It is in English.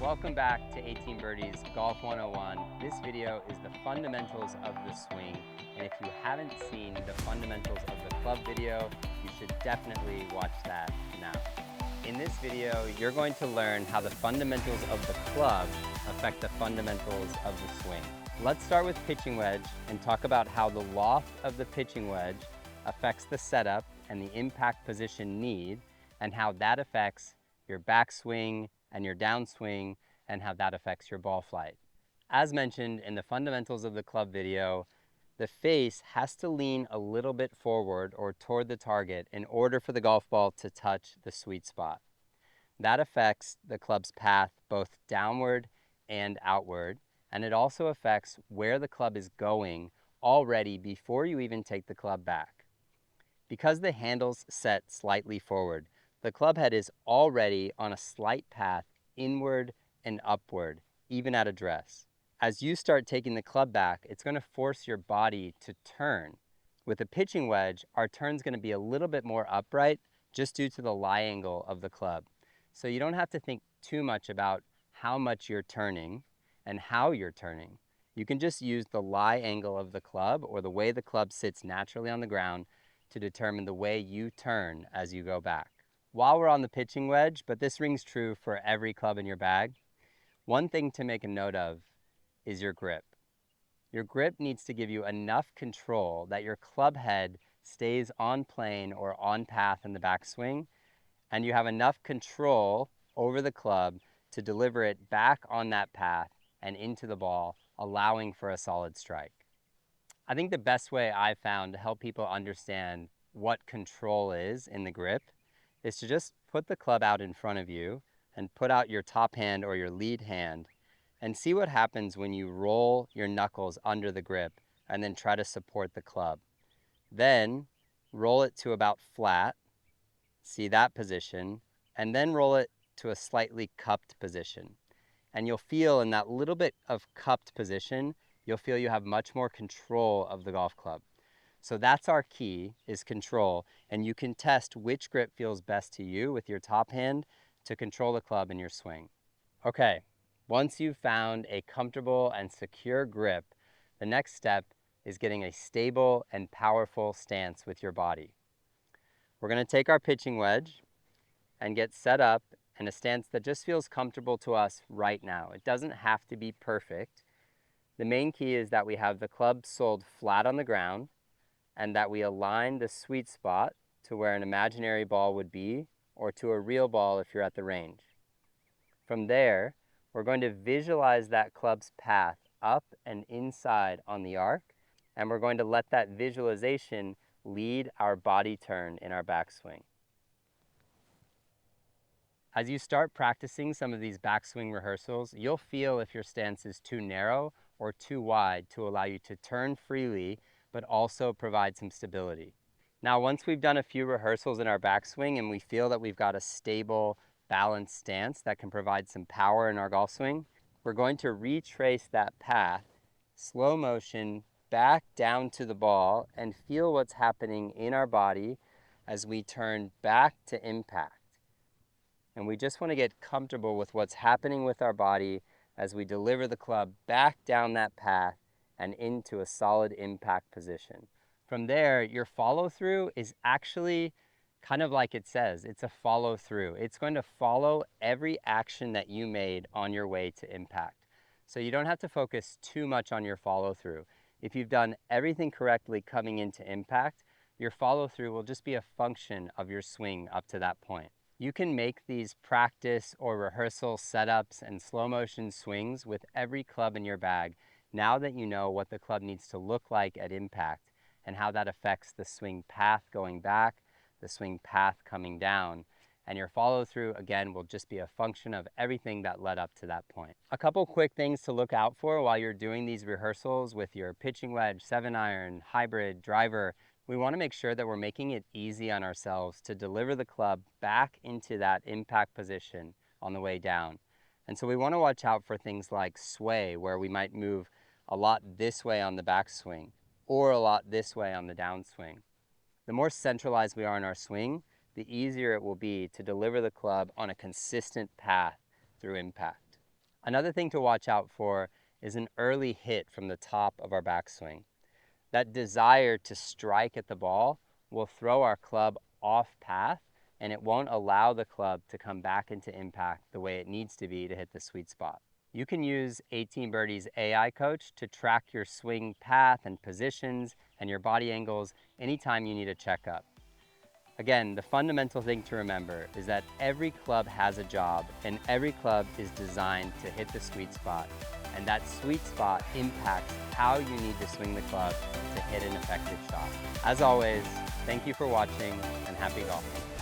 Welcome back to 18 Birdies Golf 101. This video is the fundamentals of the swing, and if you haven't seen the fundamentals of the club video, you should definitely watch that now. In this video, you're going to learn how the fundamentals of the club affect the fundamentals of the swing. Let's start with pitching wedge and talk about how the loft of the pitching wedge affects the setup and the impact position need, and how that affects your backswing and your downswing, and how that affects your ball flight. As mentioned in the fundamentals of the club video, the face has to lean a little bit forward or toward the target in order for the golf ball to touch the sweet spot. That affects the club's path both downward and outward, and it also affects where the club is going already before you even take the club back. Because the handle's set slightly forward, the club head is already on a slight path inward and upward, even at address. As you start taking the club back, it's going to force your body to turn. With a pitching wedge, our turn's going to be a little bit more upright just due to the lie angle of the club. So you don't have to think too much about how much you're turning and how you're turning. You can just use the lie angle of the club or the way the club sits naturally on the ground to determine the way you turn as you go back. While we're on the pitching wedge, but this rings true for every club in your bag, one thing to make a note of is your grip. Your grip needs to give you enough control that your club head stays on plane or on path in the backswing, and you have enough control over the club to deliver it back on that path and into the ball, allowing for a solid strike. I think the best way I've found to help people understand what control is in the grip is to just put the club out in front of you and put out your top hand or your lead hand and see what happens when you roll your knuckles under the grip and then try to support the club. Then roll it to about flat, see that position, and then roll it to a slightly cupped position. And you'll feel in that little bit of cupped position, you'll feel you have much more control of the golf club. So that's our key, is control, and you can test which grip feels best to you with your top hand to control the club in your swing. Okay, once you've found a comfortable and secure grip, the next step is getting a stable and powerful stance with your body. We're going to take our pitching wedge and get set up in a stance that just feels comfortable to us right now. It doesn't have to be perfect. The main key is that we have the club soled flat on the ground, and that we align the sweet spot to where an imaginary ball would be, or to a real ball if you're at the range. From there, we're going to visualize that club's path up and inside on the arc, and we're going to let that visualization lead our body turn in our backswing. As you start practicing some of these backswing rehearsals, you'll feel if your stance is too narrow or too wide to allow you to turn freely but also provide some stability. Now, once we've done a few rehearsals in our backswing and we feel that we've got a stable, balanced stance that can provide some power in our golf swing, we're going to retrace that path, slow motion, back down to the ball and feel what's happening in our body as we turn back to impact. And we just want to get comfortable with what's happening with our body as we deliver the club back down that path and into a solid impact position. From there, your follow through is actually kind of like it says, it's a follow through. It's going to follow every action that you made on your way to impact. So you don't have to focus too much on your follow through. If you've done everything correctly coming into impact, your follow through will just be a function of your swing up to that point. You can make these practice or rehearsal setups and slow motion swings with every club in your bag now that you know what the club needs to look like at impact and how that affects the swing path going back, the swing path coming down, and your follow through again will just be a function of everything that led up to that point. A couple quick things to look out for while you're doing these rehearsals with your pitching wedge, 7-iron, hybrid, driver. We want to make sure that we're making it easy on ourselves to deliver the club back into that impact position on the way down. And so we want to watch out for things like sway, where we might move a lot this way on the backswing or a lot this way on the downswing. The more centralized we are in our swing, the easier it will be to deliver the club on a consistent path through impact. Another thing to watch out for is an early hit from the top of our backswing. That desire to strike at the ball will throw our club off path, and it won't allow the club to come back into impact the way it needs to be to hit the sweet spot. You can use 18 Birdies AI Coach to track your swing path and positions and your body angles anytime you need a checkup. Again, the fundamental thing to remember is that every club has a job and every club is designed to hit the sweet spot. And that sweet spot impacts how you need to swing the club to hit an effective shot. As always, thank you for watching and happy golfing.